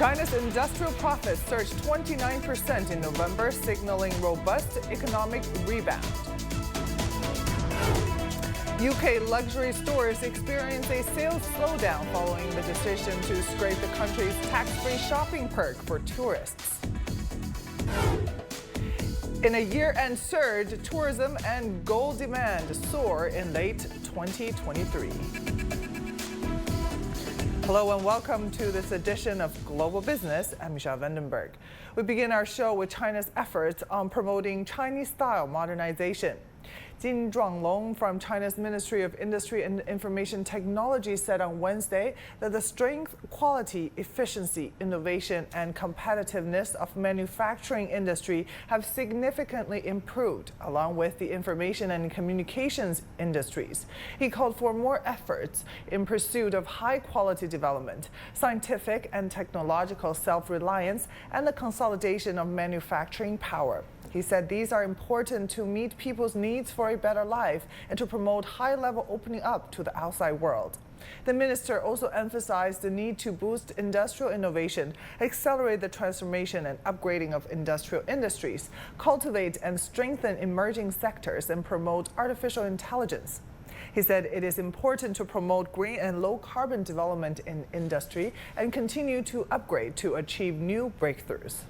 China's industrial profits surged 29% in November, signaling robust economic rebound. UK luxury stores experience a sales slowdown following the decision to scrape the country's tax-free shopping perk for tourists. In a year-end surge, tourism and gold demand soar in late 2023. Hello and welcome to this edition of Global Business. I'm Michelle Vandenberg. We begin our show with China's efforts on promoting Chinese-style modernization. Jin Zhuanglong from China's Ministry of Industry and Information Technology said on Wednesday that the strength, quality, efficiency, innovation, and competitiveness of manufacturing industry have significantly improved, along with the information and communications industries. He called for more efforts in pursuit of high-quality development, scientific and technological self-reliance, and the consolidation of manufacturing power. He said these are important to meet people's needs for a better life and to promote high-level opening up to the outside world. The minister also emphasized the need to boost industrial innovation, accelerate the transformation and upgrading of industrial industries, cultivate and strengthen emerging sectors, and promote artificial intelligence. He said it is important to promote green and low-carbon development in industry and continue to upgrade to achieve new breakthroughs.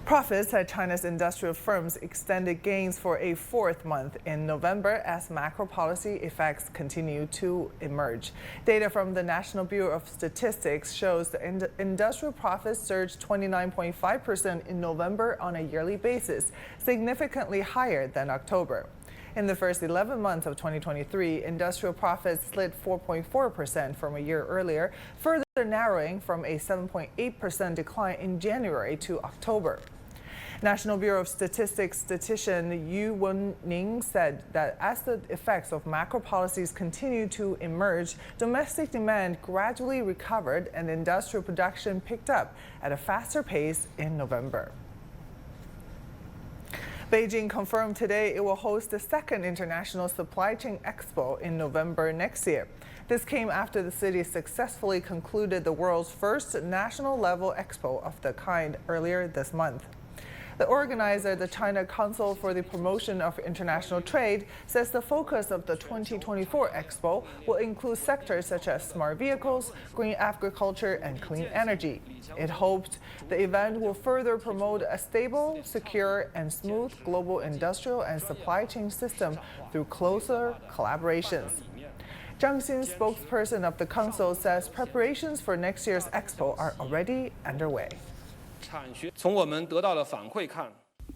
Profits at China's industrial firms extended gains for a fourth month in November as macro policy effects continue to emerge. Data from the National Bureau of Statistics shows the industrial profits surged 29.5% in November on a yearly basis, significantly higher than October. In the first 11 months of 2023, industrial profits slid 4.4% from a year earlier, further narrowing from a 7.8% decline in January to October. National Bureau of Statistics statistician Yu Wenning said that as the effects of macro policies continue to emerge, domestic demand gradually recovered and industrial production picked up at a faster pace in November. Beijing confirmed today it will host the second International Supply Chain Expo in November next year. This came after the city successfully concluded the world's first national-level expo of the kind earlier this month. The organizer, the China Council for the Promotion of International Trade, says the focus of the 2024 Expo will include sectors such as smart vehicles, green agriculture, and clean energy. It hopes the event will further promote a stable, secure, and smooth global industrial and supply chain system through closer collaborations. Zhang Xin, spokesperson of the Council, says preparations for next year's Expo are already underway.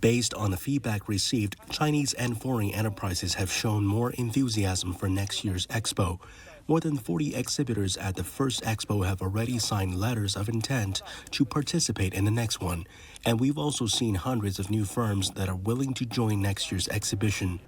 Based on the feedback received, Chinese and foreign enterprises have shown more enthusiasm for next year's Expo. More than 40 exhibitors at the first Expo have already signed letters of intent to participate in the next one, and we've also seen hundreds of new firms that are willing to join next year's exhibition.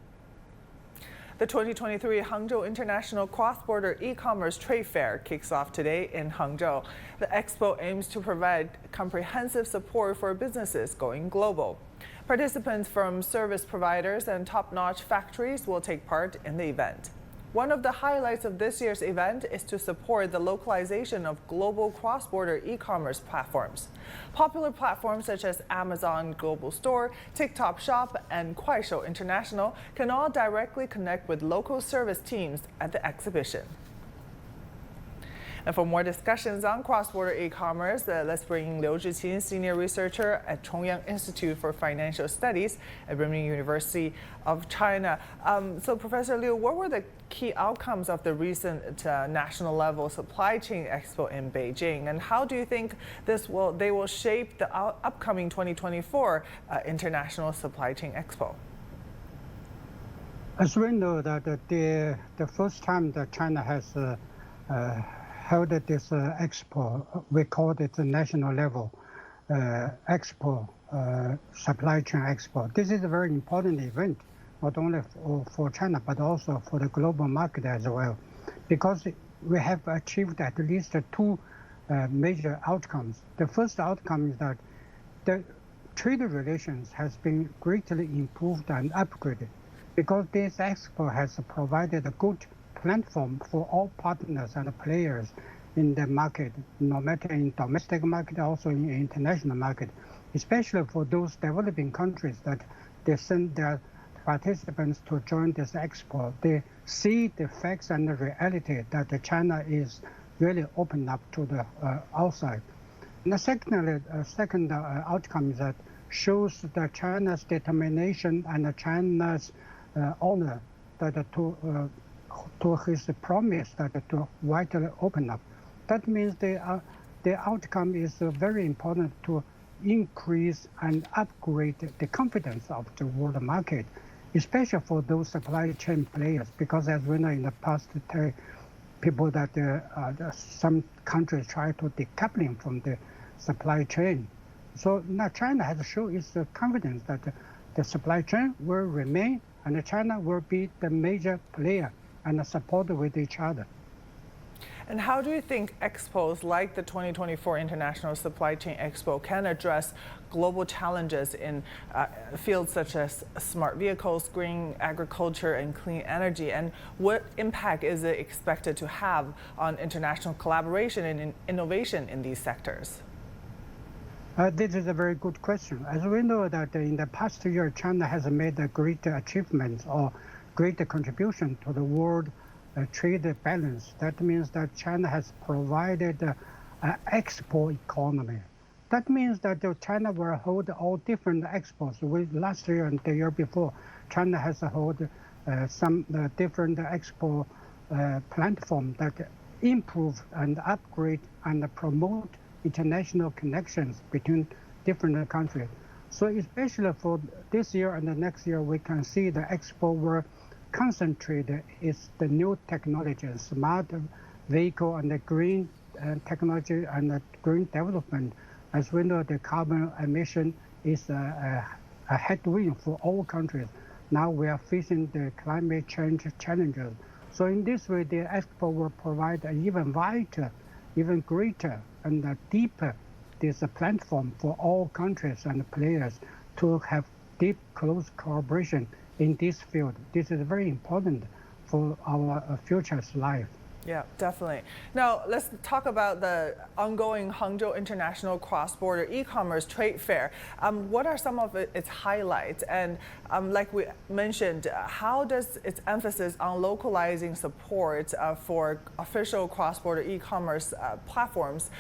The 2023 Hangzhou International Cross-Border E-Commerce Trade Fair kicks off today in Hangzhou. The expo aims to provide comprehensive support for businesses going global. Participants from service providers and top-notch factories will take part in the event. One of the highlights of this year's event is to support the localization of global cross-border e-commerce platforms. Popular platforms such as Amazon Global Store, TikTok Shop, and Kuaishou International can all directly connect with local service teams at the exhibition. And for more discussions on cross-border e-commerce, let's bring Liu Zhiqin, senior researcher at Chongyang Institute for Financial Studies at Renmin University of China. So, Professor Liu, what were the key outcomes of the recent national-level supply chain expo in Beijing, and how do you think they will shape the upcoming 2024 International Supply Chain Expo? As we know that the first time that China has held this expo, we call it the national level expo, supply chain expo. This is a very important event, not only for China, but also for the global market as well, because we have achieved at least two major outcomes. The first outcome is that the trade relations has been greatly improved and upgraded, because this expo has provided a good platform for all partners and players in the market, no matter in domestic market, also in international market, especially for those developing countries that they send their participants to join this expo. They see the facts and the reality that China is really open up to the outside. And the second outcome is that shows that China's determination and China's honor that to his promise that to widely open up. That means the outcome is very important to increase and upgrade the confidence of the world market, especially for those supply chain players, because as we know in the past, people that some countries try to decoupling from the supply chain. So now China has shown its confidence that the supply chain will remain and China will be the major player and support with each other. And how do you think expos like the 2024 International Supply Chain Expo can address global challenges in fields such as smart vehicles, green agriculture, and clean energy? And what impact is it expected to have on international collaboration and innovation in these sectors? This is a very good question. As we know that in the past year, China has made a great achievement or great contribution to the world trade balance. That means that China has provided an expo economy. That means that China will hold all different expos. Last year and the year before, China has held some different expo platform that improve and upgrade and promote international connections between different countries. So especially for this year and the next year, we can see the expo will concentrate is the new technology, smart vehicle and the green technology and the green development. As we know, the carbon emission is a headwind for all countries. Now we are facing the climate change challenges. So in this way, the expo will provide an even wider, even greater and deeper this platform for all countries and players to have deep, close cooperation in this field. This is very important for our future's life. Yeah, definitely. Now, let's talk about the ongoing Hangzhou International Cross-Border E-Commerce Trade Fair. What are some of its highlights? And like we mentioned, how does its emphasis on localizing support for official cross-border e-commerce platforms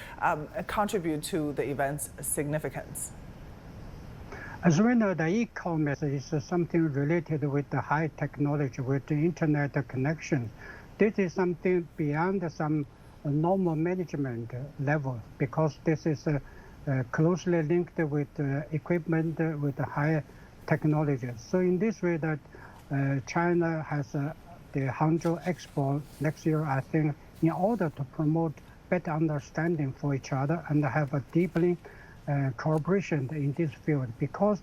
contribute to the event's significance? As we know, the e-commerce is something related with the high technology, with the internet connection. This is something beyond some normal management level because this is closely linked with equipment with high technology. So in this way that China has the Hangzhou Expo next year, I think, in order to promote better understanding for each other and have a deepening cooperation in this field, because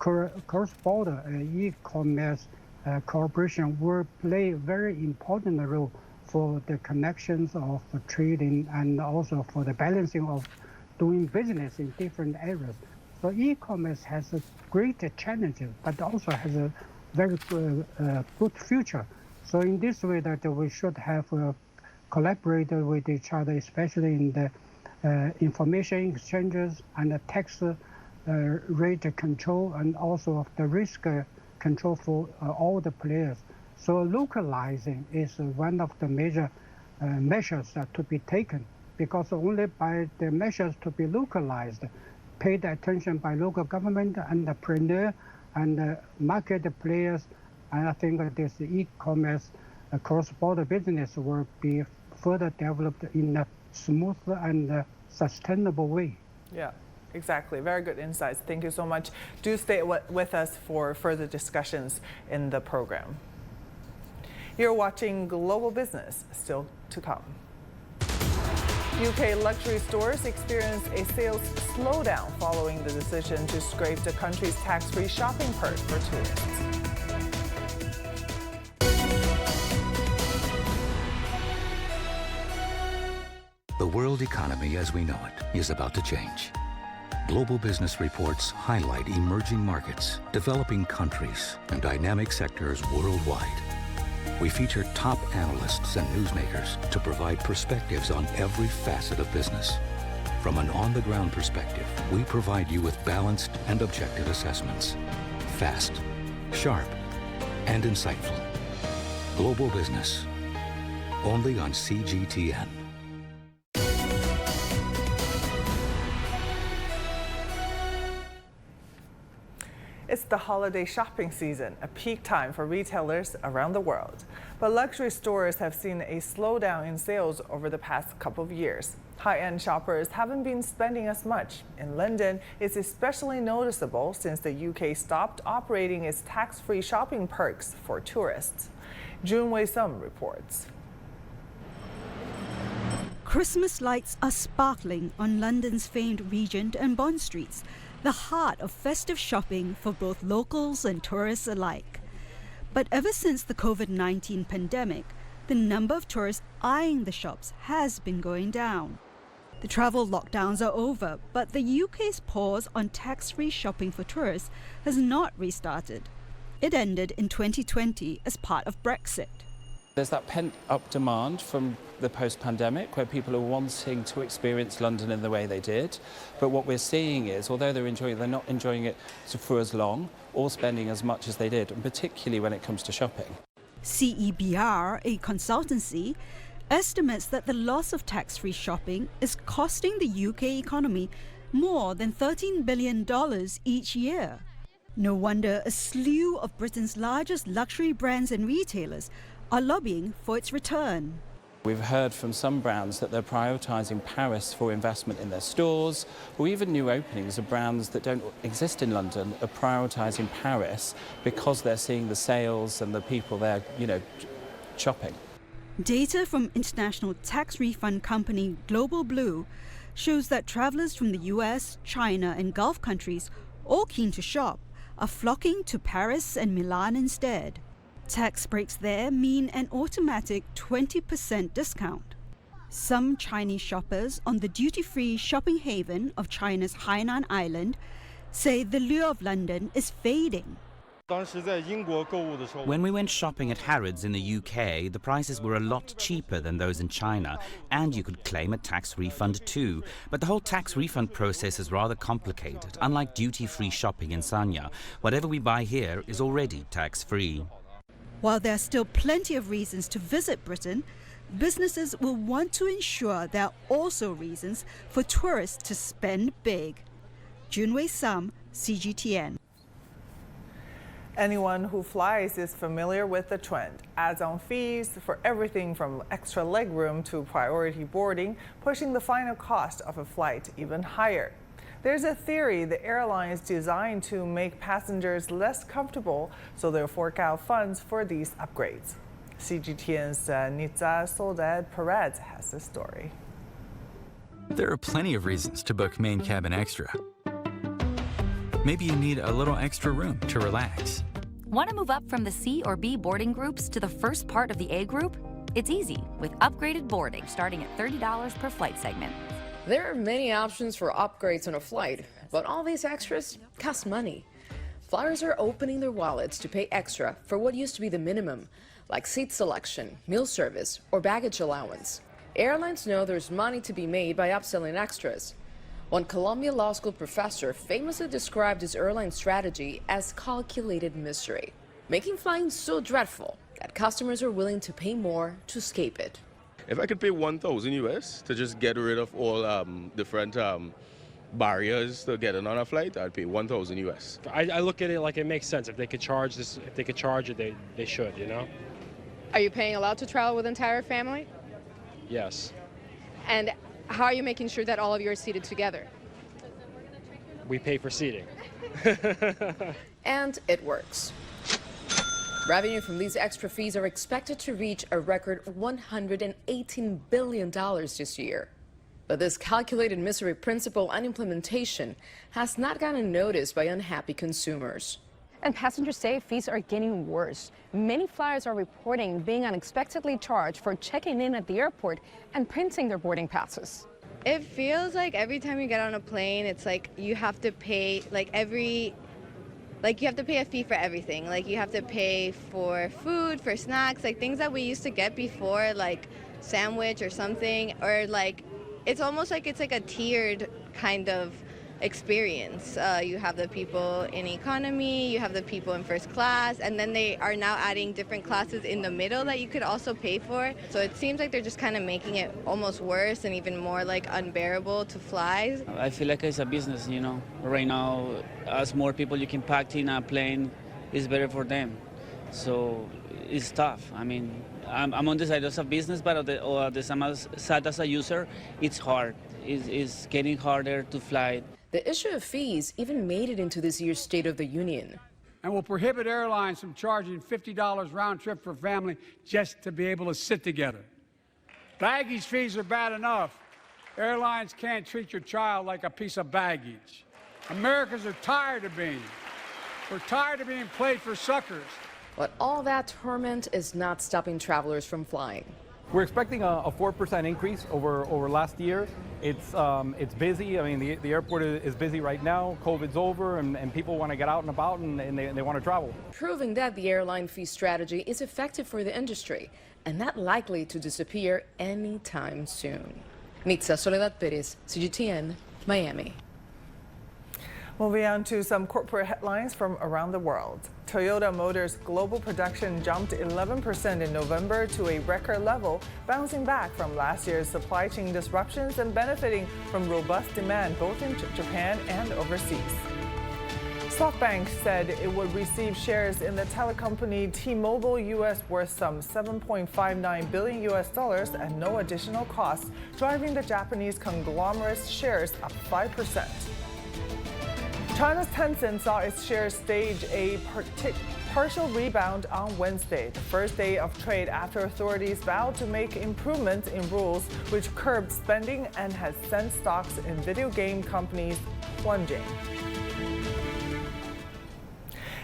cross-border e-commerce cooperation will play a very important role for the connections of trading and also for the balancing of doing business in different areas. So e-commerce has a great challenges, but also has a very good future. So in this way that we should have collaborated with each other, especially in the information exchanges and the tax rate control and also of the risk control for all the players. So localizing is one of the major measures to be taken, because only by the measures to be localized, paid attention by local government, entrepreneur, and market players, and I think that this e-commerce cross-border business will be further developed in a smooth and sustainable way. Yeah. Exactly. Very good insights. Thank you so much. Do stay with us for further discussions in the program. You're watching Global Business, still to come. UK luxury stores experienced a sales slowdown following the decision to scrape the country's tax-free shopping perk for tourists. The world economy as we know it is about to change. Global business reports highlight emerging markets, developing countries, and dynamic sectors worldwide. We feature top analysts and newsmakers to provide perspectives on every facet of business. From an on-the-ground perspective, we provide you with balanced and objective assessments. Fast, sharp, and insightful. Global Business. Only on CGTN. It's the holiday shopping season, a peak time for retailers around the world. But luxury stores have seen a slowdown in sales over the past couple of years. High-end shoppers haven't been spending as much. In London, it's especially noticeable since the UK stopped operating its tax-free shopping perks for tourists. Jun Wei-sum reports. Christmas lights are sparkling on London's famed Regent and Bond Streets, the heart of festive shopping for both locals and tourists alike. But ever since the COVID-19 pandemic, the number of tourists eyeing the shops has been going down. The travel lockdowns are over, but the UK's pause on tax-free shopping for tourists has not restarted. It ended in 2020 as part of Brexit. There's that pent-up demand from the post-pandemic where people are wanting to experience London in the way they did. But what we're seeing is, although they're not enjoying it for as long or spending as much as they did, and particularly when it comes to shopping. CEBR, a consultancy, estimates that the loss of tax-free shopping is costing the UK economy more than $13 billion each year. No wonder a slew of Britain's largest luxury brands and retailers are lobbying for its return. We've heard from some brands that they're prioritising Paris for investment in their stores, or even new openings of brands that don't exist in London are prioritising Paris because they're seeing the sales and the people there, shopping. Data from international tax refund company Global Blue shows that travellers from the US, China and Gulf countries, all keen to shop, are flocking to Paris and Milan instead. Tax breaks there mean an automatic 20% discount. Some Chinese shoppers on the duty-free shopping haven of China's Hainan Island say the lure of London is fading. When we went shopping at Harrods in the UK, the prices were a lot cheaper than those in China, and you could claim a tax refund too. But the whole tax refund process is rather complicated. Unlike duty-free shopping in Sanya, whatever we buy here is already tax-free. While there are still plenty of reasons to visit Britain, businesses will want to ensure there are also reasons for tourists to spend big. Jun Wei-sum, CGTN. Anyone who flies is familiar with the trend. Adds on fees for everything from extra legroom to priority boarding, pushing the final cost of a flight even higher. There's a theory the airline is designed to make passengers less comfortable, so they'll fork out funds for these upgrades. CGTN's Nitza Soledad Perez has the story. There are plenty of reasons to book main cabin extra. Maybe you need a little extra room to relax. Want to move up from the C or B boarding groups to the first part of the A group? It's easy with upgraded boarding starting at $30 per flight segment. There are many options for upgrades on a flight, but all these extras cost money. Flyers are opening their wallets to pay extra for what used to be the minimum, like seat selection, meal service, or baggage allowance. Airlines know there's money to be made by upselling extras. One Columbia Law School professor famously described his airline strategy as calculated misery, making flying so dreadful that customers are willing to pay more to escape it. If I could pay $1,000 US to just get rid of all different barriers to getting on a flight, I'd pay $1,000 US. I look at it like it makes sense. If they could charge this, if they could charge it, they should, Are you paying allowed to travel with entire family? Yes. And how are you making sure that all of you are seated together? We pay for seating. And it works. Revenue from these extra fees are expected to reach a record $118 billion this year. But this calculated misery principle and implementation has not gotten noticed by unhappy consumers. And passengers say fees are getting worse. Many flyers are reporting being unexpectedly charged for checking in at the airport and printing their boarding passes. It feels like every time you get on a plane, it's like you have to pay, like you have to pay a fee for everything. Like you have to pay for food, for snacks, like things that we used to get before, like sandwich or something, or like it's almost like it's like a tiered kind of experience. You have the people in economy, you have the people in first class, and then they are now adding different classes in the middle that you could also pay for. So it seems like they're just kind of making it almost worse and even more like unbearable to fly. I feel like it's a business, you know. Right now, as more people you can pack in a plane, it's better for them. So it's tough. I mean, I'm on the side of a business, but on the side as a user, it's hard. It's getting harder to fly. The issue of fees even made it into this year's State of the Union. And will prohibit airlines from charging $50 round trip for a family just to be able to sit together. Baggage fees are bad enough. Airlines can't treat your child like a piece of baggage. Americans are tired of being. We're tired of being played for suckers. But all that torment is not stopping travelers from flying. We're expecting a 4% increase over last year. It's busy. I mean, the airport is busy right now. COVID's over, and people want to get out and about, and they want to travel. Proving that the airline fee strategy is effective for the industry and not likely to disappear anytime soon. Nitza Soledad Perez, CGTN, Miami. Moving on to some corporate headlines from around the world. Toyota Motors' global production jumped 11% in November to a record level, bouncing back from last year's supply chain disruptions and benefiting from robust demand both in Japan and overseas. SoftBank said it would receive shares in the telecompany T-Mobile US worth some $7.59 billion at no additional cost, driving the Japanese conglomerate's shares up 5%. China's Tencent saw its shares stage a partial rebound on Wednesday, the first day of trade after authorities vowed to make improvements in rules which curbed spending and has sent stocks in video game companies plunging.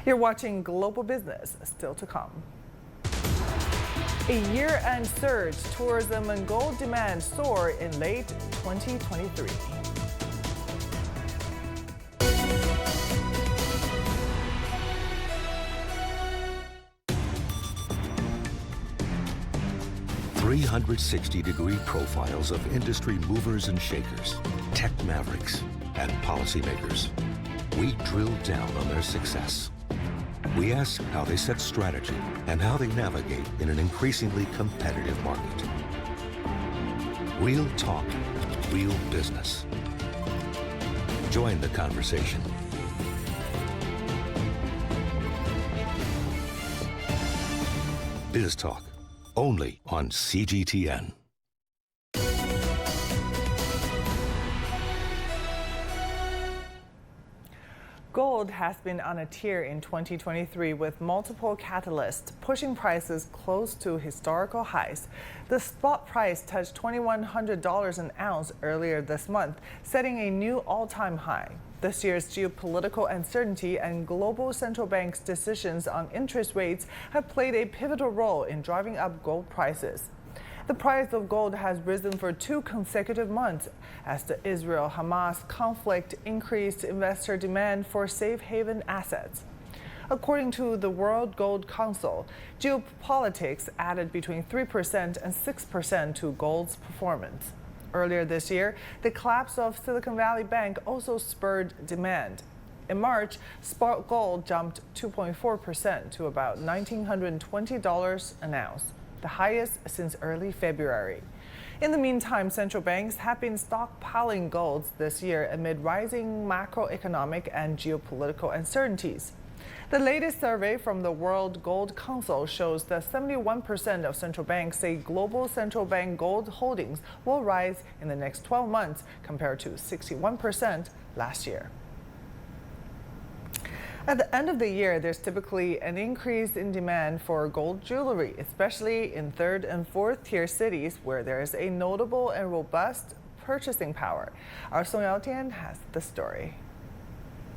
You're watching Global Business, still to come. A year-end surge, tourism and gold demand soar in late 2023. .360-degree profiles of industry movers and shakers, tech mavericks, and policymakers. We drill down on their success. We ask how they set strategy and how they navigate in an increasingly competitive market. Real talk, real business. Join the conversation. Biz Talk, only on CGTN. Gold has been on a tear in 2023 with multiple catalysts pushing prices close to historical highs. The spot price touched $2,100 an ounce earlier this month, setting a new all-time high. This year's geopolitical uncertainty and global central banks' decisions on interest rates have played a pivotal role in driving up gold prices. The price of gold has risen for 2 consecutive months as the Israel-Hamas conflict increased investor demand for safe haven assets. According to the World Gold Council, geopolitics added between 3% and 6% to gold's performance. Earlier this year, the collapse of Silicon Valley Bank also spurred demand. In March, spot gold jumped 2.4% to about $1,920 an ounce, the highest since early February. In the meantime, central banks have been stockpiling gold this year amid rising macroeconomic and geopolitical uncertainties. The latest survey from the World Gold Council shows that 71% of central banks say global central bank gold holdings will rise in the next 12 months compared to 61% last year. At the end of the year, there's typically an increase in demand for gold jewelry, especially in 3rd and 4th tier cities where there is a notable and robust purchasing power. Our Song Yaotian has the story.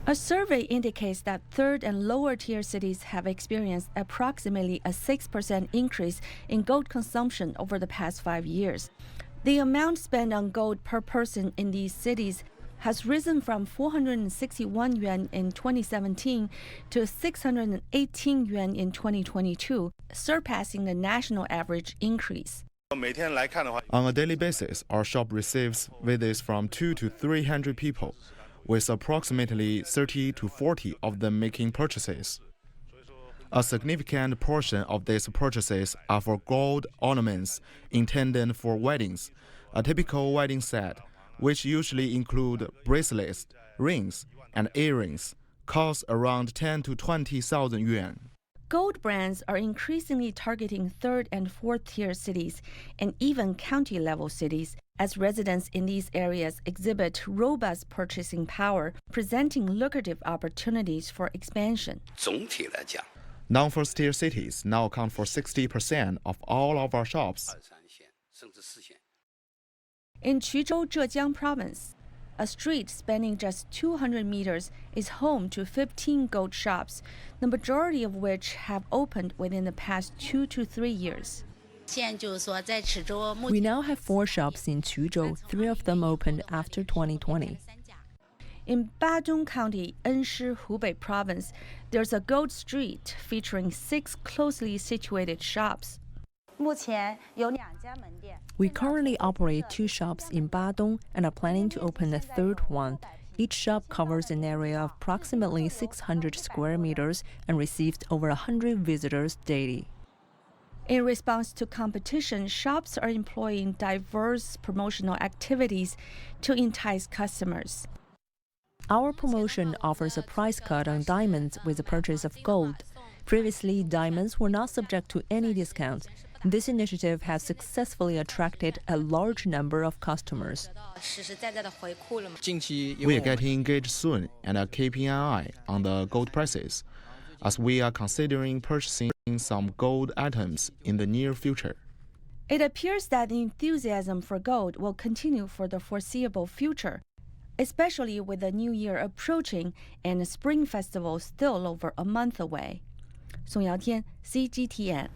A survey indicates that 3rd and lower tier cities have experienced approximately a 6% increase in gold consumption over the past 5 years. The amount spent on gold per person in these cities has risen from 461 yuan in 2017 to 618 yuan in 2022, surpassing the national average increase. On a daily basis, our shop receives visits from 200 to 300 people, with approximately 30 to 40 of them making purchases. A significant portion of these purchases are for gold ornaments intended for weddings. A typical wedding set, which usually include bracelets, rings, and earrings, costs around 10 to 20,000 yuan. Gold brands are increasingly targeting third and fourth tier cities and even county level cities, as residents in these areas exhibit robust purchasing power, presenting lucrative opportunities for expansion. Non-first tier cities now account for 60% of all of our shops. In Quzhou, Zhejiang Province, a street spanning just 200 meters is home to 15 gold shops, the majority of which have opened within the past 2 to 3 years. We now have 4 shops in Quzhou, 3 of them opened after 2020. In Badong County, Enshi, Hubei Province, there's a gold street featuring 6 closely situated shops. We currently operate 2 shops in Badong and are planning to open a 3rd one. Each shop covers an area of approximately 600 square meters and receives over 100 visitors daily. In response to competition, shops are employing diverse promotional activities to entice customers. Our promotion offers a price cut on diamonds with the purchase of gold. Previously, diamonds were not subject to any discounts. This initiative has successfully attracted a large number of customers. We are getting engaged soon and keeping an eye on the gold prices, as we are considering purchasing some gold items in the near future. It appears that the enthusiasm for gold will continue for the foreseeable future, especially with the new year approaching and the Spring Festival still over a month away. Song Yaotian, CGTN.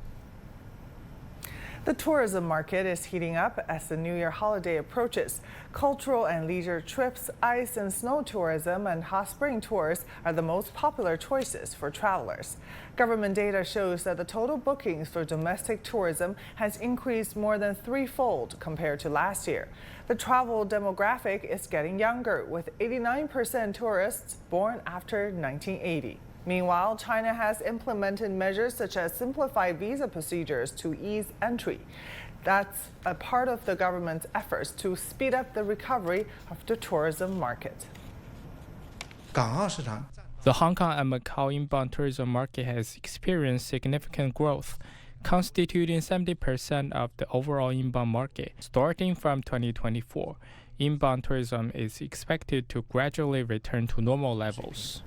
The tourism market is heating up as the New Year holiday approaches. Cultural and leisure trips, ice and snow tourism, and hot spring tours are the most popular choices for travelers. Government data shows that the total bookings for domestic tourism has increased more than 3-fold compared to last year. The travel demographic is getting younger, with 89% tourists born after 1980. Meanwhile, China has implemented measures such as simplified visa procedures to ease entry. That's a part of the government's efforts to speed up the recovery of the tourism market. The Hong Kong and Macau inbound tourism market has experienced significant growth, constituting 70% of the overall inbound market. Starting from 2024, inbound tourism is expected to gradually return to normal levels.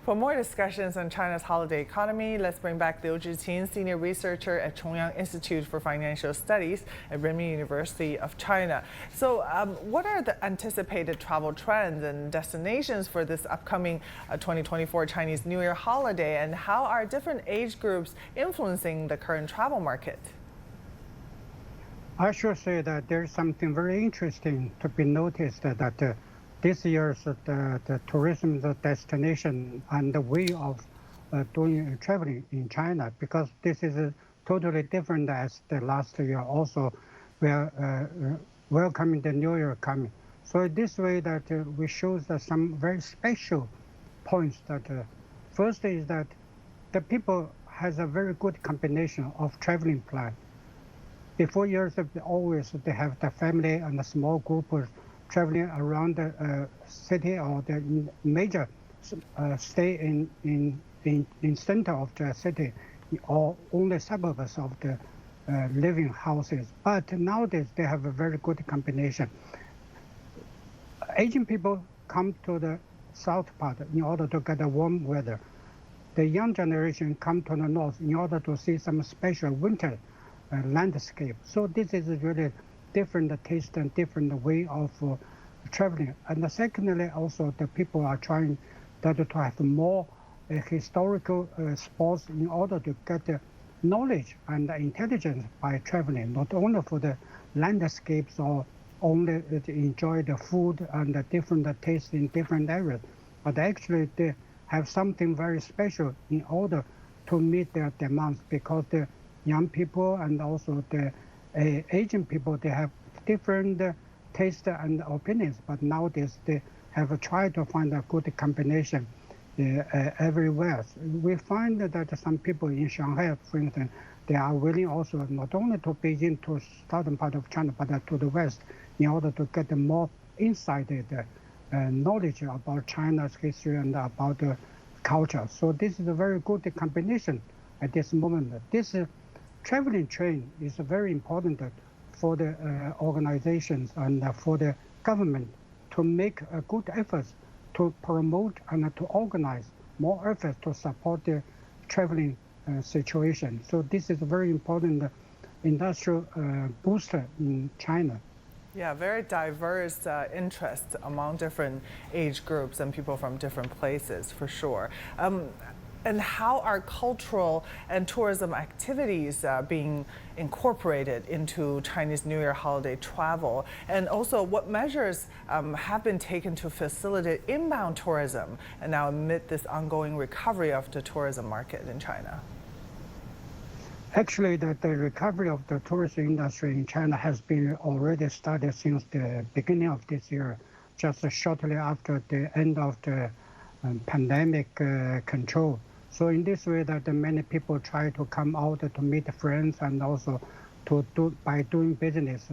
For more discussions on China's holiday economy, let's bring back Liu Zhiqin, senior researcher at Chongyang Institute for Financial Studies at Renmin University of China. So what are the anticipated travel trends and destinations for this upcoming 2024 Chinese New Year holiday, and how are different age groups influencing the current travel market? I should say that there's something very interesting to be noticed, that this year's the tourism destination and the way of doing traveling in China, because this is totally different as the last year. Also, we are welcoming the New Year coming. So this way that we show that some very special points. That first is that the people has a very good combination of traveling plan. Before years, always they have the family and a small group traveling around the city or the major stay in center of the city or only suburbs of the living houses. But nowadays they have a very good combination. Asian people come to the south part in order to get a warm weather. The young generation come to the north in order to see some special winter landscape. So this is really different taste and different way of traveling. And secondly, also the people are trying to have more historical sports in order to get the knowledge and intelligence by traveling, not only for the landscapes or only enjoy the food and the different tastes in different areas, but actually they have something very special in order to meet their demands, because the young people and also the Asian people, they have different tastes and opinions, but nowadays they have tried to find a good combination everywhere. We find that some people in Shanghai, for instance, they are willing also not only to Beijing, to southern part of China, but to the west, in order to get more insighted knowledge about China's history and about the culture. So this is a very good combination at this moment. This traveling train is very important for the organizations and for the government to make a good efforts to promote and to organize more efforts to support the traveling situation. So this is a very important industrial booster in China. Yeah, very diverse interests among different age groups and people from different places, for sure. And how are cultural and tourism activities being incorporated into Chinese New Year holiday travel? And also, what measures have been taken to facilitate inbound tourism and now amid this ongoing recovery of the tourism market in China? Actually, the recovery of the tourism industry in China has been already started since the beginning of this year, just shortly after the end of the pandemic control. So in this way, that many people try to come out to meet friends and also by doing business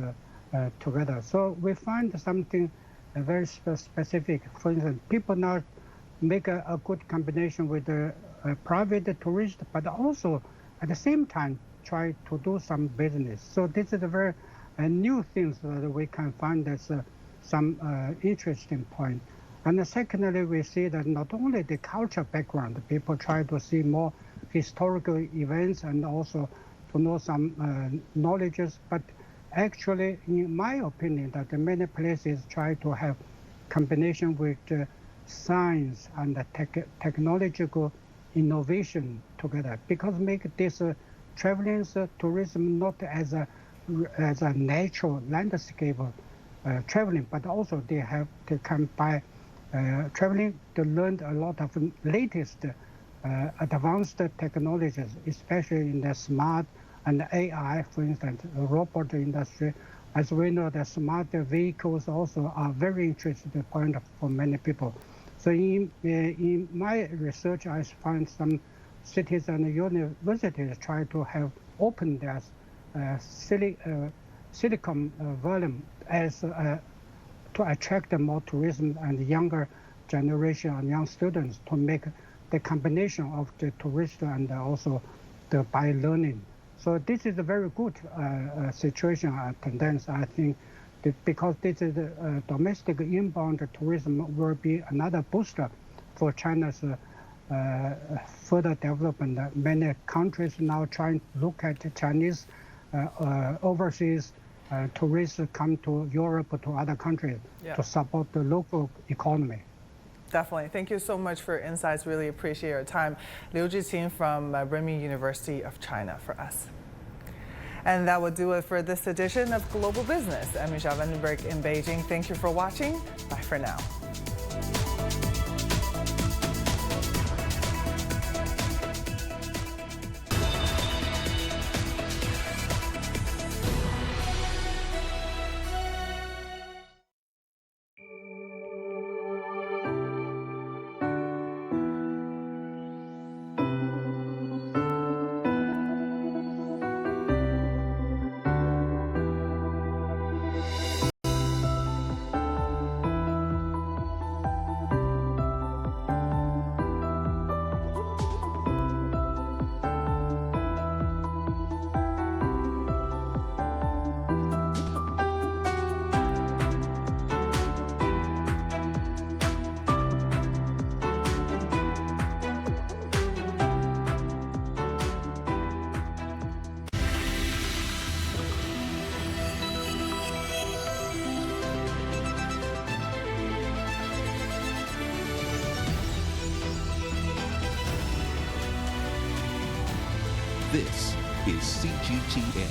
together. So we find something very specific. For instance, people now make a good combination with the private tourist, but also at the same time try to do some business. So this is a very new things that we can find as some interesting point. And secondly, we see that not only the culture background, people try to see more historical events and also to know some knowledges, but actually, in my opinion, that many places try to have combination with science and technological innovation together, because make this traveling tourism not as a natural landscape traveling, but also they have to come by traveling to learn a lot of latest advanced technologies, especially in the smart and AI, for instance, the robot industry. As we know, the smart vehicles also are very interesting point for many people. So in my research, I find some cities and universities try to have opened their Silicon Valley as to attract more tourism and younger generation and young students to make the combination of the tourist and also the by learning. So this is a very good situation tendency, I think, because this is domestic inbound tourism will be another booster for China's further development. Many countries now trying to look at Chinese overseas tourists come to Europe, to other countries to support the local economy. Definitely. Thank you so much for your insights. Really appreciate your time. Liu Zhiqing from Renmin University of China for us. And that will do it for this edition of Global Business. I'm Michelle Vandenberg in Beijing. Thank you for watching. Bye for now. This is CGTN,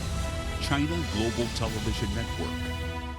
China Global Television Network.